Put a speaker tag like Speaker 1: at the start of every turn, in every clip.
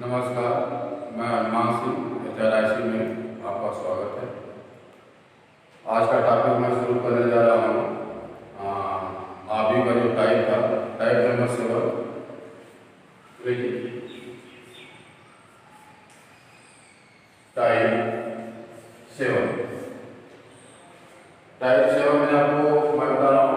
Speaker 1: नमस्कार, मैं हनुमान सिंह एचआरआईसी में आपका स्वागत है। आज का टॉपिक मैं शुरू करने जा रहा हूँ आबी का जो टाइप था, टाइप नंबर 7। टाइप 7 में आपको मैं बता रहा हूँ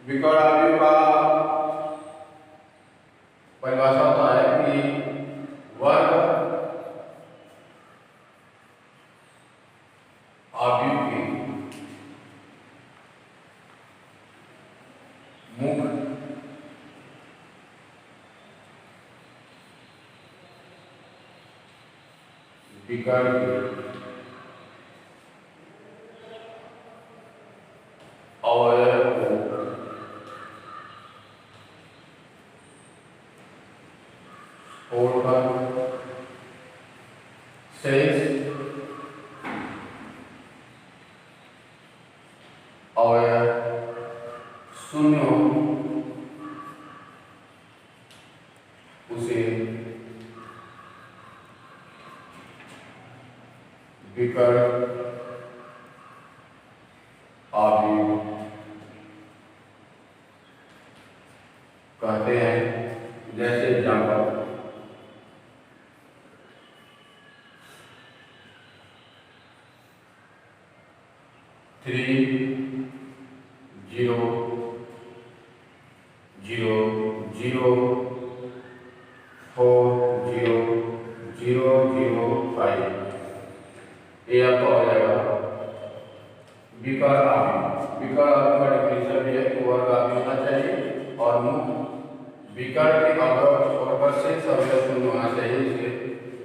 Speaker 1: विकर्ण आबी का परिभाषा होता है कि वर्ग आबी की मुख्य विकर्ण अवयव छोड़कर शेष अवयव शून्य हो उसे विकर्ण आबी कहते हैं। जैसे एग्जाम्पल 3 0 0 0 4 0 0 0 5 ये आपका हो जाएगा विकर्ण आबी। विकर्ण आबी का डेफिनेशन भी है कि वर्ग आबी होना चाहिए और मुख्य विकर्ण के अवयव छोड़कर शेष अवयव शून्य होना चाहिए। इसे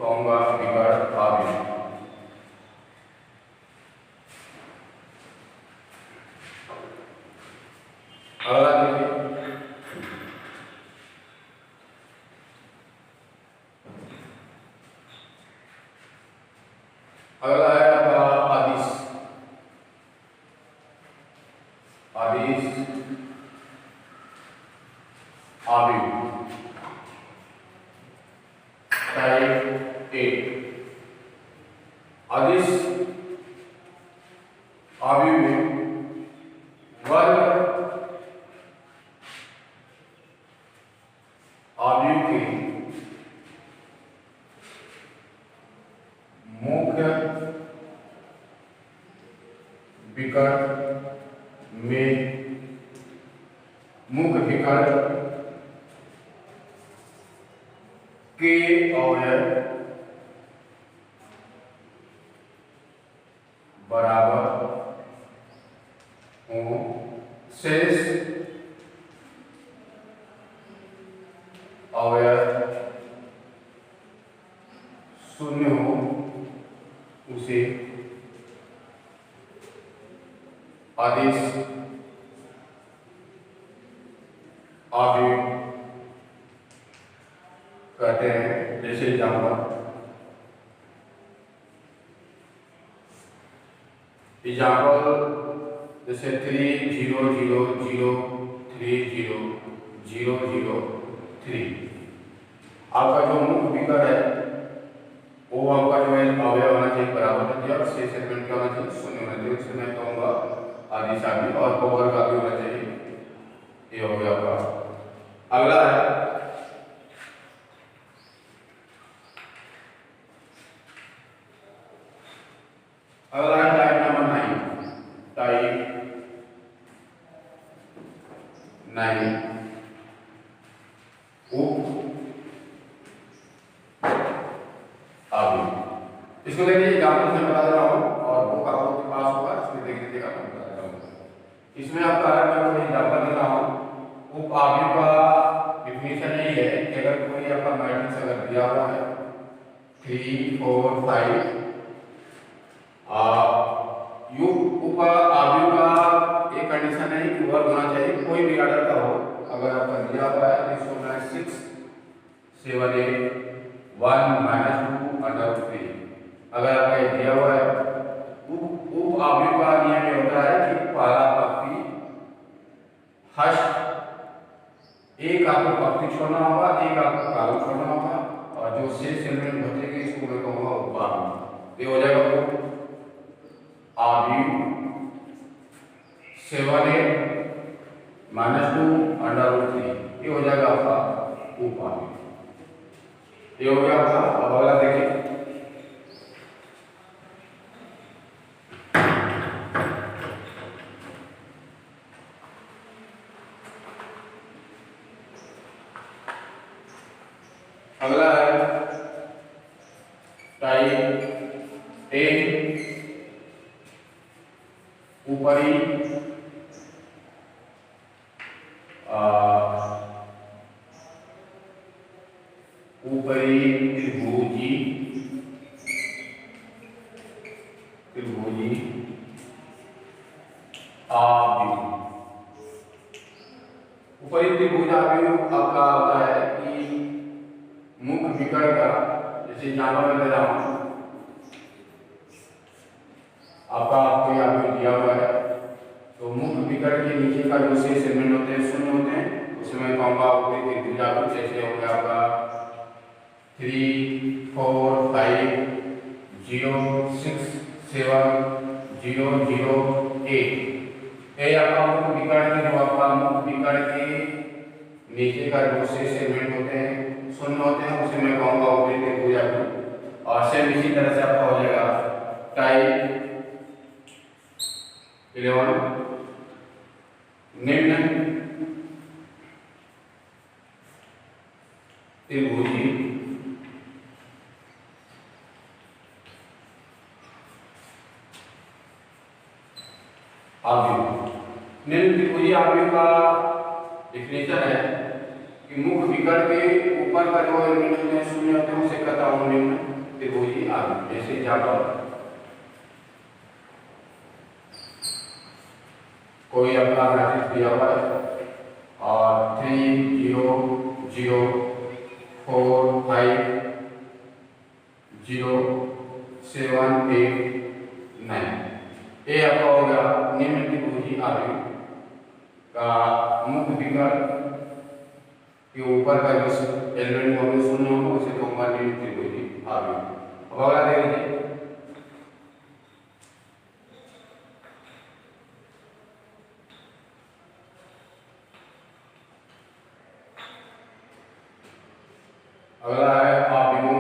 Speaker 1: कहूंगा विकर्ण आबी। अगला देखिए, अगला है आपका आदिश। आदिश आबी टाइप 8। आदिश आबी में वर्ग आबी के मुख्य विकर्ण में मुख्य विकर्ण के अवयव बराबर हो शेष अवयव शून्य हो उसे आदिश आबी कहते हैं। जैसे एग्जाम्पल 3 0 0 0 3 0 0 0 3। आपका जो मुख्य विकर्ण है वो आपका जो है अवयव होना चाहिए बराबर होना चाहिए और शेष सेगमेंट क्या होना चाहिए शून्य होना चाहिए। उससे मैं कहूँगा आदिश आबी और वर्ग का भी होना चाहिए। ये हो गया आपका। अगला है टाइप नंबर 9। टाइप 9 आबी। इसको देखिए एग्जाम्पल से बता दे रहा हूँ और बुक आपके पास होगा, इसमें देख लीजिएगा मैं बता दे रहा हूँ। इसमें आपका मैं कोई एग्जाम्पल दे रहा हूँ। उप आबी का डिफिनेशन यही है कि अगर कोई आपका मैट्रिक्स अगर दिया हुआ है 3 4 5 उप आबी का एक कंडीशन है कि वर्ग होना चाहिए कोई भी ऑर्डर का हो। अगर आपका दिया हुआ है 6 7 8 1 -2 √3 अगर आपका दिया हुआ है। उप अवयव का नियम ये होता है कि पहला पंक्ति हस्त, एक आपको पंक्ति छोड़ना होगा, एक आपको कॉलम छोड़ना होगा, और जो शेष एलिमेंट बचेंगे इसको मैं कहूँगा उपाधि। ये हो जाएगा अवयव 7a -2 √3, ये हो जाएगा आपका उपाधि। ये हो गया आपका। अब अगला देखिए, अगला है टाइप ए, ऊपरी ऊपरी त्रिभुजी आव्यूह। ऊपरी त्रिभुज आव्यूह आपका होता है कि मुख विकर्ण का, जैसे एग्जाम्पल में दे रहा हूं, आपको यहाँ पे दिया हुआ है, तो मुख विकर्ण के नीचे का जो शेष एलिमेंट होते हैं शून्य होते हैं, उसमें कहूँगा ऊपरी त्रिभुज आव्यूह। जैसे हो गया आपका 3 4 5 0 6 7 0 0 8। ये आपका मुख विकर्ण के, जो आपका मुख विकर्ण के नीचे का जो शेष एलिमेंट होते हैं शून्य होते हैं, उसे मैं कहूँगा ऊपरी त्रिभुज आव्यूह। और सेम इसी तरह से आपका हो जाएगा टाइप 11 निम्न त्रिभुजी आव्यूह। निम्न त्रिभुजी आव्यूह का डिफिनेशन है कि मुख विकर्ण के ऊपर का जो एलिमेंट शून्य होते हैं उसे कहता हूं निम्न त्रिभुजी आव्यूह। जैसे एग्जाम्पल, कोई अपना मैट्रिक्स दिया हुआ है और 3 0 0 4 5 0 7 8 9, ये आपका हो गया निम्न त्रिभुजी आव्यूह का मुख विकर्ण के ऊपर का जो एलिमेंट होंगे शून्य होंगे उसे कहूँगा निम्न त्रिभुजी आव्यूह। अब अगला देख लीजिए, अगला है आव्यूहों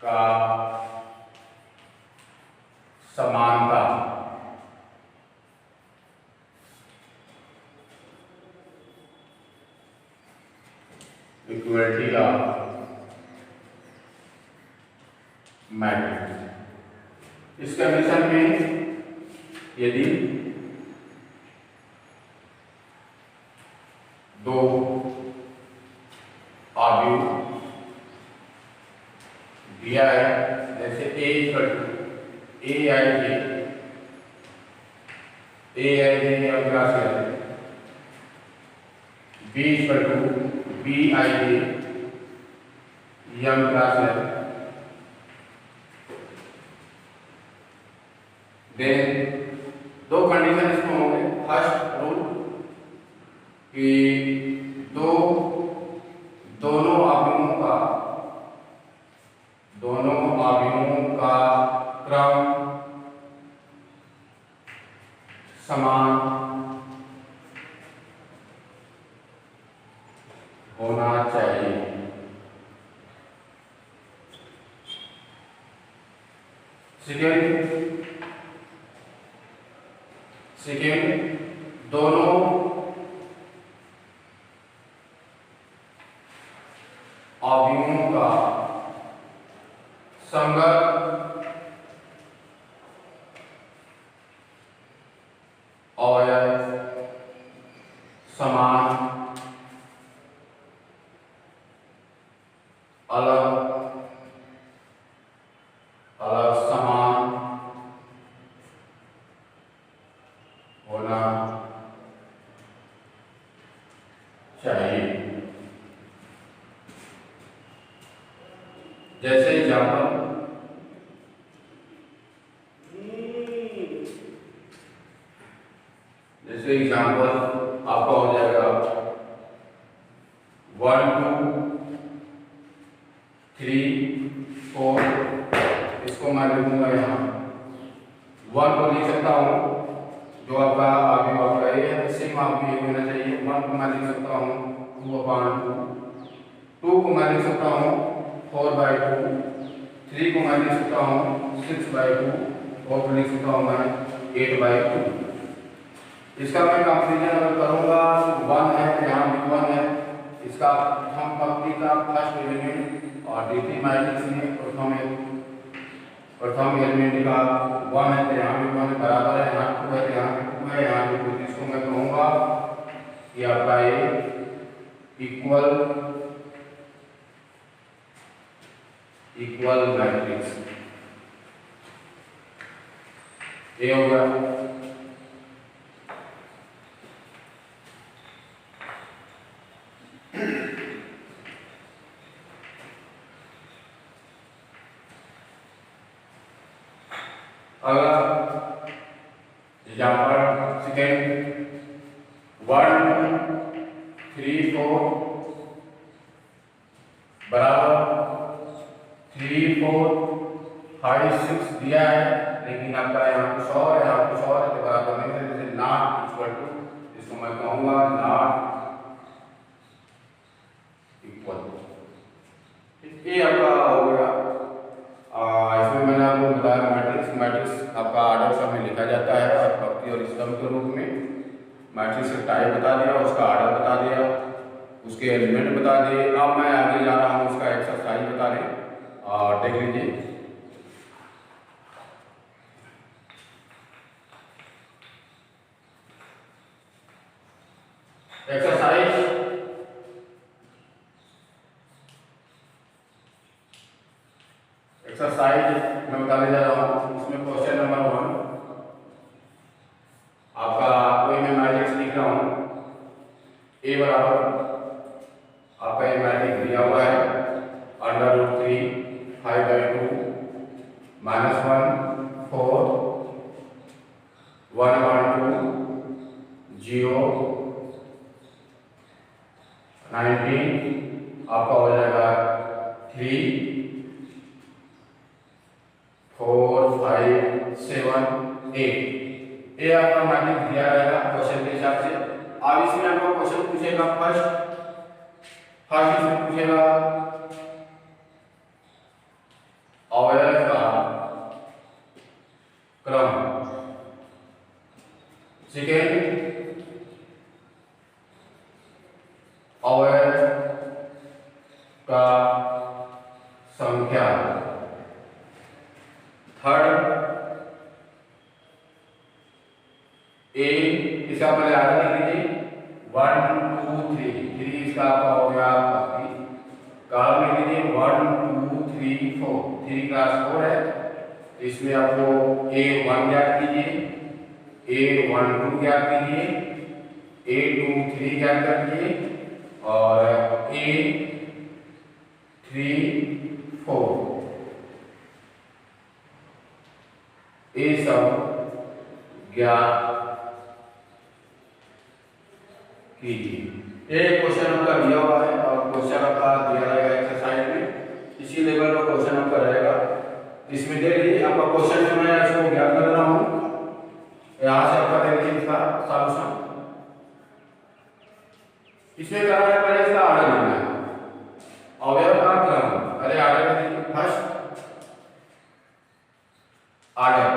Speaker 1: का समानता। Equality of matrix. इस कंडीशन में यदि दो आव्यूह दिया है, जैसे ए आई जे अग्रासर, बी आई जे यम ग्रासर, देन दो कंडीशन इसमें होंगे। फर्स्ट रूल कि दोनों आव्यूहों का क्रम समान होना चाहिए। सेकेंड, दोनों आव्यूहों का संगत अवयव समान अलग समान होना चाहिए। जैसे एग्जाम्पल आपका हो जाएगा 1 2 3 4। इसको मैं लिखूंगा यहाँ 1 को लिख सकता हूँ, जो आपका आगे आपका ए है सेम आपको ये होना चाहिए। 1 को मैं लिख सकता हूँ 2/2, 2 को मैं लिख सकता हूँ 4/2, 3 को मैं लिख सकता हूँ 6/2 और लिख सकता हूँ मैं 8/2। इसका मैं कंपेरिजन अगर करूंगा 1 है तो यहाँ भी 1 है। इसका प्रथम पंक्ति का फर्स्ट एलिमेंट और द्वितीय मैट्रिक्स में प्रथम एलिमेंट का 1 है तो यहाँ भी 1 बराबर है, यहाँ 2 है तो यहाँ भी 2 है, यहाँ भी 2। इसको मैं कहूँगा कि आपका ये इक्वल मैट्रिक्स ये होगा। अगर एग्जाम्पल सेकेंड 1 2 3 4 बराबर 3 4 5 6 दिया है, लेकिन आपका यहाँ कुछ और है, यहाँ कुछ और है तो बराबर नहीं है। जैसे नॉट इक्वल टू, इसको मैं कहूँगा नॉट इक्वल। ये आपका हो गया। इसमें मैंने आपको बताया मैट्रिक्स आपका आर्डर सब में लिखा जाता है और पंक्ति और स्तंभ के रूप में। मैट्रिक्स का टाइप बता दिया, उसका आर्डर बता दिया, उसके एलिमेंट बता दिए। अब मैं आगे जा रहा हूँ उसका एक्सरसाइज बता दें और देख लीजिए। एक्सरसाइज मैं बताने जा रहा हूँ। इसमें क्वेश्चन नंबर 1 आपका कोई मैं मैट्रिक्स लिख रहा हूँ। ए बराबर आपका ये मैट्रिक्स दिया हुआ है √3 5/2 -1 4 1/2 0 19। आपका हो जाएगा 3 4 5 7 8। ये आपका मैट्रिक्स दिया रहेगा क्वेश्चन के हिसाब से। अब इसमें आपको क्वेश्चन पूछेगा फर्स्ट इसमें पूछेगा अवयव का क्रम। सेकेंड अवयव का संख्या। थर्ड ए इसका पहले आगे लिख लीजिए 1 2 3 इसका आपका हो गया काल में लीजिए 1 2 3 4 3 क्लास 4 है। इसमें आपको A1 ज्ञात कीजिए, A12 ज्ञात कीजिए, A23 ज्ञात कीजिए और A34 ये सब ज्ञात कीजिए। एक क्वेश्चन आपका दिया हुआ है और क्वेश्चन आपका दिया रहेगा एक्सरसाइज में, इसी लेवल का क्वेश्चन आपका रहेगा। इसमें देख लीजिए आपका क्वेश्चन में मैं इसको ज्ञात कर रहा हूँ। यहाँ से आपका देख लीजिए इसका सॉल्यूशन। इसमें क्या है, पहले इसका आर्डर लेना है, अवयव का क्रम। अरे आर्डर देखिए, फर्स्ट आर्डर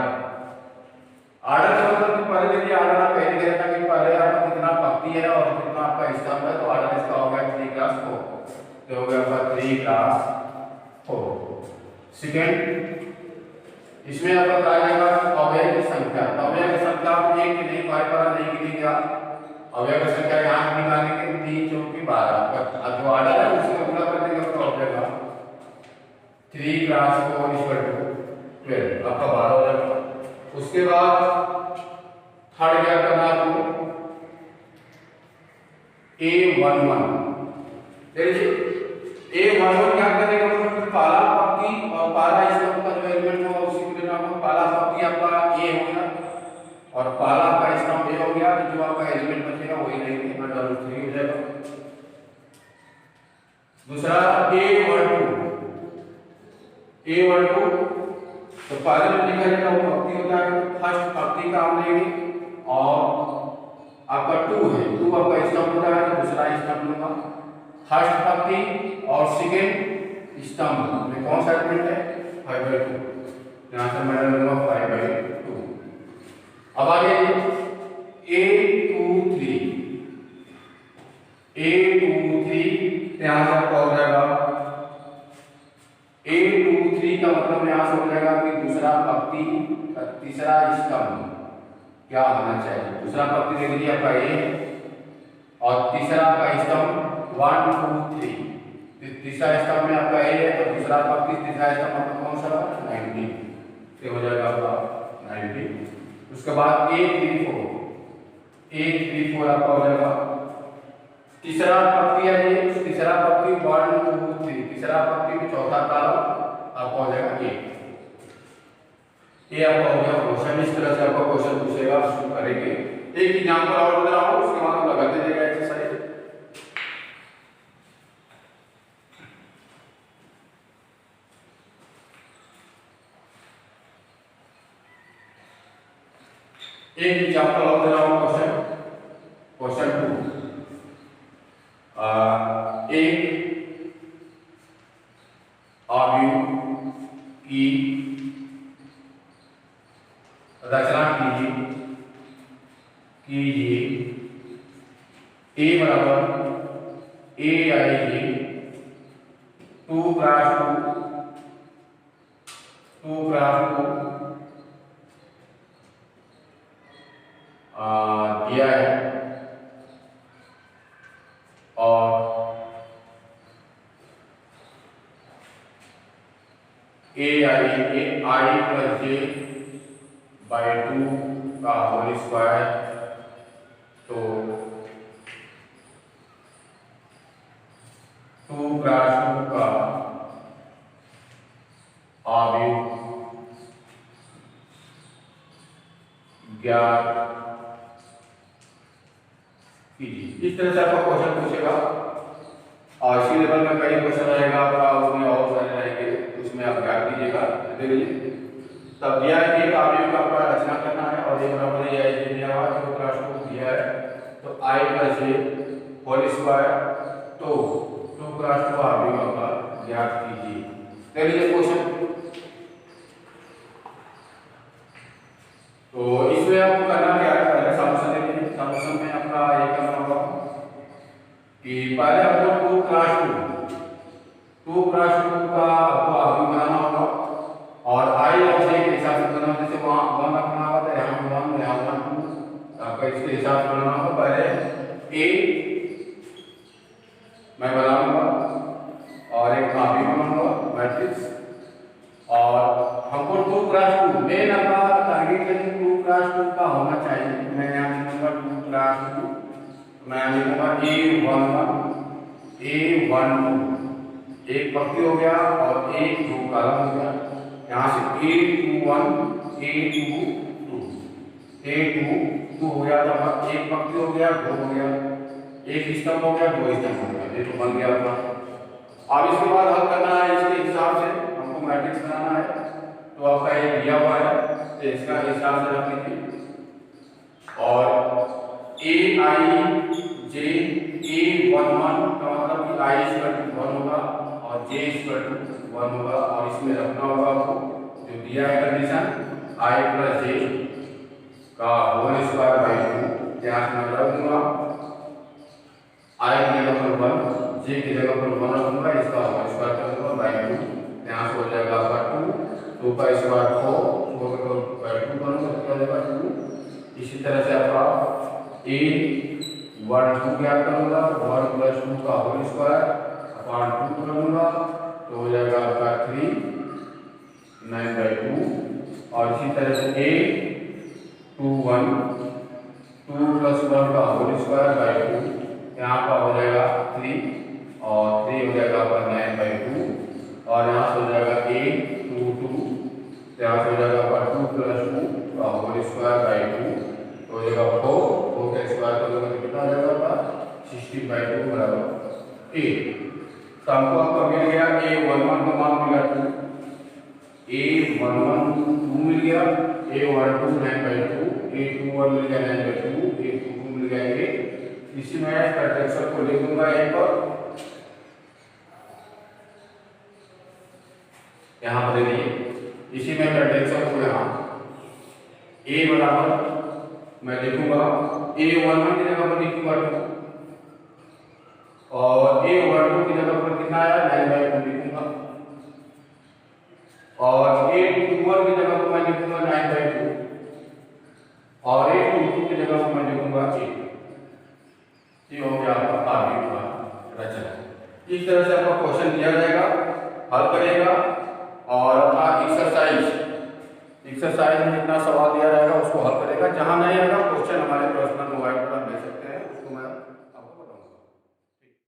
Speaker 1: का मतलब पहले देखिए आर्डर आप पहले कह रहा कि पहले आपका कितना पंक्ति है और कितना आपका स्तंभ है, तो आर्डर इसका हो गया 3 क्लास 4, तो हो गया आपका 3 क्लास 4। सेकेंड इसमें आपका क्या आएगा अवयव की संख्या। अवयव की संख्या आप एक की नहीं पाए पर नहीं गिनेगा। अवयव की संख्या यहाँ निकालेंगे 3 चौकी 12, जो आर्डर है उसको पूरा कर देंगे तो हो जाएगा 3 क्लास 4 12, आपका 12 हो जाएगा। उसके बाद थर्ड क्या करना है आपको A11। देखिए A11 क्या करने का मतलब पहला पंक्ति पहला स्तंभ का जो एलिमेंट होगा उसी को लेना होगा। पहला पंक्ति आपका ए हो गया और पहला आपका स्तंभ ए हो गया, तो जो आपका एलिमेंट बचेगा वही लेंगे, √3 हो जाएगा। दूसरा A12 तो पहले जो लिखा जाएगा वो पंक्ति होता है, फर्स्ट पंक्ति का हम लेंगे और आपका 2 है, 2 आपका स्तंभ होता है, तो दूसरा स्तंभ लूंगा। फर्स्ट पंक्ति और सेकेंड स्तंभ में कौन सा एलिमेंट है 5/2, यहाँ से मैं लूंगा 5/2। अब आगे A23 यहाँ से आपका हो जाएगा A23 का मतलब यहाँ से हो जाएगा कि दूसरा पंक्ति का तीसरा स्तंभ क्या होना चाहिए। दूसरा पंक्ति देख लीजिए आपका A और तीसरा आपका स्तंभ 1 2 3, तीसरा स्तंभ में आपका A है तो दूसरा पंक्ति तीसरा स्तंभ आपका कौन सा 90 से हो जाएगा आपका 90। उसके बाद A34 आपका हो जाएगा तीसरा पंक्ति है ये, तीसरा पंक्ति 1 2 3, तीसरा पंक्ति में चौथा कॉलम आपका हो जाएगा ये आपका हो गया क्वेश्चन। इस तरह से आपका क्वेश्चन पूछेगा, शुरू करेंगे। एक एग्जांपल और दे रहा हूं, उसके बाद हम लगाते जाएगा एक्सरसाइज। एक एग्जांपल और दे रहा हूं क्वेश्चन 2। एक अवयव की रचना कीजिए A बराबर AIJ 2x2 दिया है और I plus J by 2 का होल स्क्वायर, तो 2x2 का अवयव ज्ञात कीजिए। इस तरह से आपका क्वेश्चन पूछेगा और इसी लेवल में कई क्वेश्चन रहेगा आपका, उसमें और सारे रहेंगे, उसमें आप ज्ञात कीजिएगा। देखिए तब दिया है कि एक अवयव का आपका रचना करना है और ये बराबर है ये दिया हुआ है, 2x2 दिया है तो I plus J whole square, तो 2x2 अवयव आपका ज्ञात कीजिए। देखिए क्वेश्चन, तो इसमें आपको करना क्या है, पहले सॉल्यूशन देखिए। सॉल्यूशन में आपका ये करना होगा कि पहले आपको 2x2 का आपको अवयव बनाना होगा और I और J के हिसाब से बनाना, जैसे वहाँ 1 रखना होगा तो यहाँ 1 यहाँ 1 आपका इसके हिसाब से बनाना होगा। पहले A मैं बनाऊंगा और एक अवयव बनाऊंगा मैट्रिक्स, और हमको 2x2 मेन अपना टारगेट है 2x2 का होना चाहिए। मैं यहाँ लिखूंगा 2x2, मैं यहाँ लिखूंगा A12 एक पंक्ति हो गया और एक 2 कॉलम हो गया। यहाँ से A21 A22 हो गया, तो एक पंक्ति हो गया 2 हो गया, एक स्तंभ हो गया 2 स्तंभ हो गया, ये तो बन गया आपका। अब इसके बाद हल करना है इसके हिसाब से, हमको मैट्रिक्स बनाना है, तो आपका ये दिया हुआ है तो इसका हिसाब से रख लीजिए और AIJ A11 का मतलब कि I = 1 होगा और J = 1 होगा, और इसमें रखना होगा आपको जो दिया है कंडीशन I plus J का होल स्क्वायर बाई 2, यहाँ से मैं रख दूंगा I की जगह पर 1, J की जगह पर 1 रखूंगा, इसका होल स्क्वायर कर दूंगा बाई 2, यहाँ से हो जाएगा आपका 2 का स्क्वायर 4 का बाई 2 करूंगा तो क्या हो जाएगा 2। इसी तरह से आपका A12 ज्ञात करूंगा, 1 + 2 का होल स्क्वायर अपॉन 2 करूंगा तो हो जाएगा आपका 3 9/2, और इसी तरह से A21 2 + 1 का होल स्क्वायर बाई 2, यहाँ का हो जाएगा 3 और 3 हो जाएगा आपका 9/2, और यहाँ से हो जाएगा यहाँ से हो जाएगा आपका 2 + 2 होल स्क्वायर बाई 2 तो हो जाएगा 4 का स्क्वायर करोगे तो कितना आ जाएगा आपका 16/2 बराबर 8। तो हमको आपका मिल गया A11 का मान मिला 2, A11 2 मिल गया, A12 9/2, A21 मिल गया 9/2, A22 मिल गया 8। इसी में कैरेक्टर को लिख दूंगा एक और यहाँ पर देखिए, इसी में कैरेक्टर को यहाँ A बराबर मैं लिखूंगा A11 की जगह पर लिखूंगा 2 और A12 की जगह पर कितना आया 9/2 लिखूंगा और A21 की जगह पर मैं लिखूंगा 9/2 और A22 की जगह पर मैं लिखूंगा 8। ये हो गया आपका आगे का रचना। इस तरह से आपका क्वेश्चन दिया जाएगा, हल करेगा और आपका एक्सरसाइज में जितना सवाल दिया रहेगा उसको हल करेगा। जहां नहीं आएगा क्वेश्चन हमारे पर्सनल